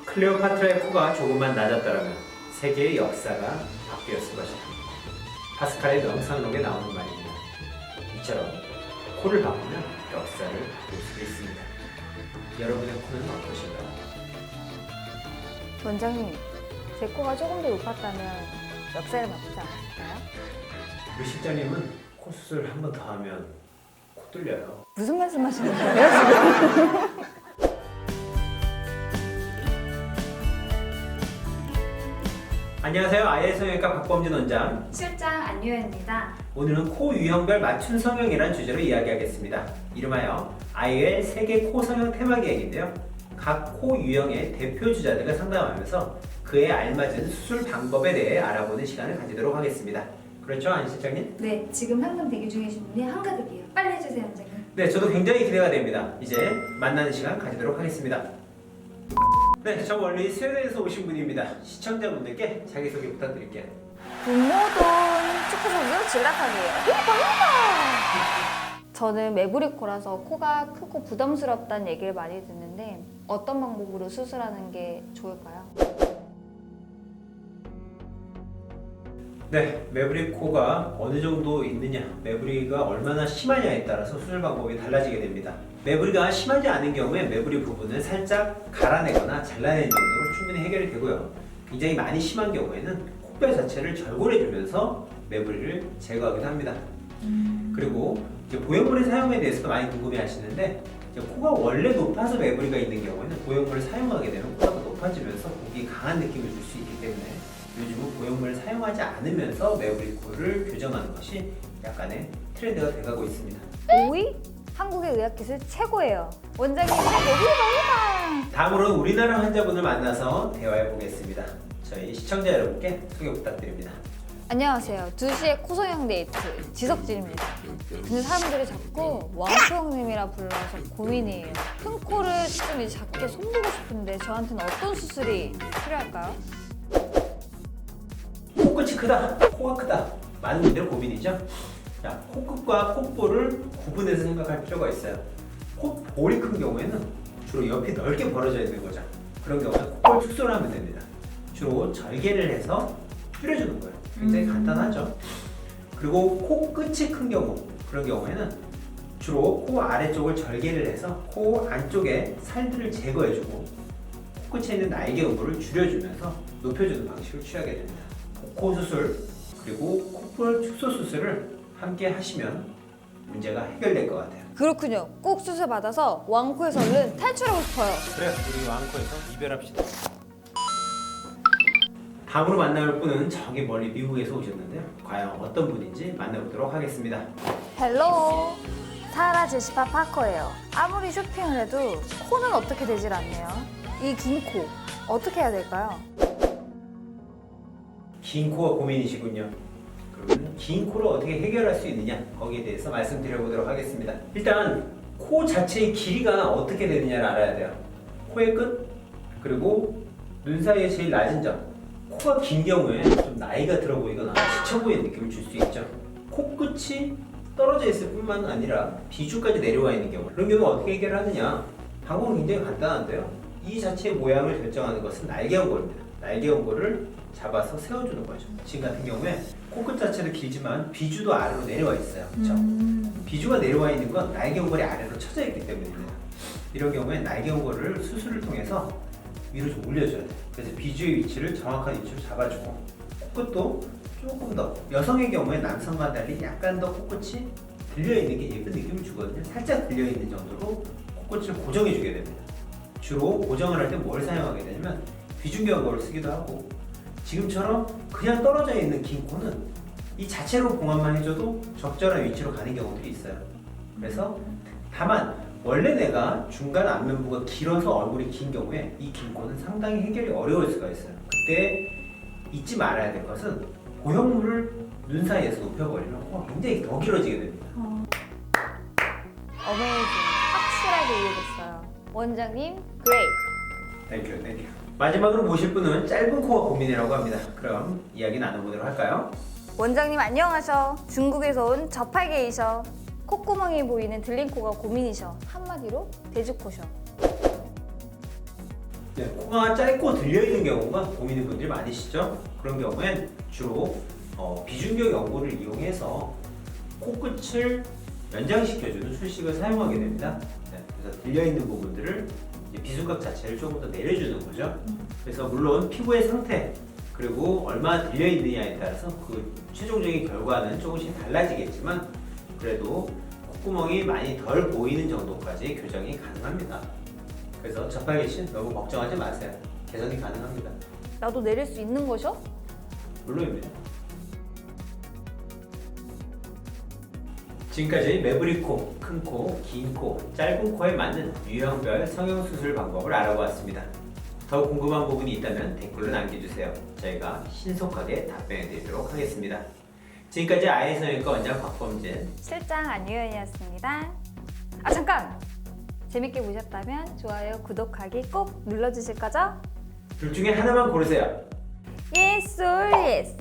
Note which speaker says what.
Speaker 1: 클레오파트라의 코가 조금만 낮았더라면 세계의 역사가 바뀌었을 것이다. 파스칼의 명상록에 나오는 말입니다. 이처럼 코를 바꾸면 역사를 볼 수 있습니다. 여러분의 코는 어떠신가요?
Speaker 2: 원장님, 제 코가 조금 더 높았다면 역사를 바꾸지 않았을까요?
Speaker 1: 우리 실장님은 코 수술 한 번 더 하면 코 뚫려요.
Speaker 2: 무슨 말씀하시는 거예요, 지금?
Speaker 1: 안녕하세요. 아이의 성형외과 박범진 원장.
Speaker 3: 실장 안유현입니다.
Speaker 1: 오늘은 코 유형별 맞춤 성형이란 주제로 이야기하겠습니다. 이름하여 아이의 세계 코 성형 테마 기획인데요. 각 코 유형의 대표 주자들과 상담하면서 그에 알맞은 수술 방법에 대해 알아보는 시간을 가지도록 하겠습니다. 그렇죠, 안 실장님?
Speaker 3: 네, 지금 상담 대기 중이신 분이 한가득이에요. 빨리 해주세요, 원장님.
Speaker 1: 네, 저도 굉장히 기대가 됩니다. 이제 만나는 시간 가지도록 하겠습니다. 네, 저 멀리 스웨덴에서 오신 분입니다. 시청자분들께 자기소개 부탁드릴게요.
Speaker 2: 분모돈 축구선수 질라탄이에요. 저는 매부리코라서 코가 크고 부담스럽다는 얘기를 많이 듣는데 어떤 방법으로 수술하는 게 좋을까요?
Speaker 1: 네, 매부리 코가 어느 정도 있느냐, 매부리가 얼마나 심하냐에 따라서 수술 방법이 달라지게 됩니다. 매부리가 심하지 않은 경우에 매부리 부분을 살짝 갈아내거나 잘라내는 정도로 충분히 해결이 되고요. 굉장히 많이 심한 경우에는 코뼈 자체를 절골해주면서 매부리를 제거하기도 합니다. 그리고 이제 보형물의 사용에 대해서도 많이 궁금해하시는데 이제 코가 원래 높아서 매부리가 있는 경우에는 보형물을 사용하게 되면 코가 더 높아지면서 보기 강한 느낌을 줄 수 있기 때문에 요즘은 보형물을 사용하지 않으면서 매부리 코를 교정하는 것이 약간의 트렌드가 돼가고 있습니다.
Speaker 2: 오이? 한국의 의학기술 최고예요. 원장님, 매부리입니다.
Speaker 1: 다음으로는 우리나라 환자분을 만나서 대화해 보겠습니다. 저희 시청자 여러분께 소개 부탁드립니다.
Speaker 2: 안녕하세요. 2시에 코성형 데이트 지석진입니다. 근데 사람들이 자꾸 왕코 형님이라 불러서 고민이에요. 큰 코를 좀 이제 작게 손보고 싶은데 저한테는 어떤 수술이 필요할까요?
Speaker 1: 코끝이 크다, 코가 크다. 많은 분들의 고민이죠. 자, 코끝과 콧볼을 구분해서 생각할 필요가 있어요. 콧볼이 큰 경우에는 주로 옆이 넓게 벌어져 있는 거죠. 그런 경우는 콧볼 축소를 하면 됩니다. 주로 절개를 해서 줄여주는 거예요. 굉장히 간단하죠. 그리고 코끝이 큰 경우, 그런 경우에는 주로 코 아래쪽을 절개를 해서 코 안쪽에 살들을 제거해주고 코끝에 있는 날개 음부를 줄여주면서 높여주는 방식을 취하게 됩니다. 코 수술 그리고 콧볼 축소 수술을 함께 하시면 문제가 해결될 것 같아요.
Speaker 2: 그렇군요. 꼭 수술 받아서 왕코에서 얼른 탈출하고 싶어요.
Speaker 1: 그래, 우리 왕코에서 이별합시다. 다음으로 만나볼 분은 저기 멀리 미국에서 오셨는데요. 과연 어떤 분인지 만나보도록 하겠습니다.
Speaker 2: 헬로, 사라 제시파 파커예요. 아무리 쇼핑을 해도 코는 어떻게 되질 않네요. 이 긴 코 어떻게 해야 될까요?
Speaker 1: 긴 코가 고민이시군요. 그러면 긴 코를 어떻게 해결할 수 있느냐, 거기에 대해서 말씀드려보도록 하겠습니다. 일단 코 자체의 길이가 어떻게 되느냐를 알아야 돼요. 코의 끝 그리고 눈 사이의 제일 낮은 점. 코가 긴 경우에 좀 나이가 들어 보이거나 지쳐 보이는 느낌을 줄 수 있죠. 코끝이 떨어져 있을 뿐만 아니라 비주까지 내려와 있는 경우, 그런 경우 어떻게 해결을 하느냐? 방법은 굉장히 간단한데요. 이 자체의 모양을 결정하는 것은 날개연골입니다. 날개연골을 잡아서 세워주는 거죠. 지금 같은 경우에 코끝 자체도 길지만 비주도 아래로 내려와 있어요. 그렇죠? 비주가 내려와 있는 건 날개연골이 아래로 쳐져 있기 때문입니다. 이런 경우에 날개연골을 수술을 통해서 위로 좀 올려줘야 돼요. 그래서 비주의 위치를 정확한 위치로 잡아주고 코끝도 조금 더, 여성의 경우에 남성과 달리 약간 더 코끝이 들려있는 게 예쁜 느낌을 주거든요. 살짝 들려있는 정도로 코끝을 고정해주게 됩니다. 주로 고정을 할 때 뭘 사용하게 되냐면 비중경고를 쓰기도 하고, 지금처럼 그냥 떨어져 있는 긴 코는 이 자체로 봉합만 해줘도 적절한 위치로 가는 경우들이 있어요. 그래서 다만 원래 내가 중간 안면부가 길어서 얼굴이 긴 경우에 이 긴 코는 상당히 해결이 어려울 수가 있어요. 그때 잊지 말아야 될 것은 보형물을 눈 사이에서 높여버리면 코가 굉장히 더 길어지게 됩니다.
Speaker 2: 어메이징. 확실하게 이해됐어요. 원장님, 그레이.
Speaker 1: 땡큐. 마지막으로 모실 분은 짧은 코가 고민이라고 합니다. 그럼 이야기 나눠보도록 할까요?
Speaker 2: 원장님 안녕하셔. 중국에서 온 저팔계이셔. 콧구멍이 보이는 들린 코가 고민이셔. 한마디로 돼지코셔.
Speaker 1: 네, 코가 짧고 들려있는 경우가 고민인 분들이 많으시죠? 그런 경우엔 주로 비중격 연고를 이용해서 코끝을 연장시켜주는 술식을 사용하게 됩니다. 네, 그래서 들려있는 부분들을 이제 비중각 자체를 조금 더 내려주는 거죠. 그래서 물론 피부의 상태 그리고 얼마나 들려있느냐에 따라서 그 최종적인 결과는 조금씩 달라지겠지만 그래도 콧구멍이 많이 덜 보이는 정도까지 교정이 가능합니다. 그래서 저팔계신 너무 걱정하지 마세요. 개선이 가능합니다.
Speaker 2: 나도 내릴 수 있는 거죠?
Speaker 1: 물론입니다. 지금까지 매부리 코, 큰 코, 긴 코, 짧은 코에 맞는 유형별 성형수술 방법을 알아보았습니다. 더 궁금한 부분이 있다면 댓글로 남겨주세요. 저희가 신속하게 답변해 드리도록 하겠습니다. 지금까지 아이성형외과 원장 곽범진,
Speaker 2: 실장 안유연이었습니다. 아 잠깐! 재밌게 보셨다면 좋아요, 구독하기 꼭 눌러주실 거죠?
Speaker 1: 둘 중에 하나만 고르세요.
Speaker 2: Yes or yes?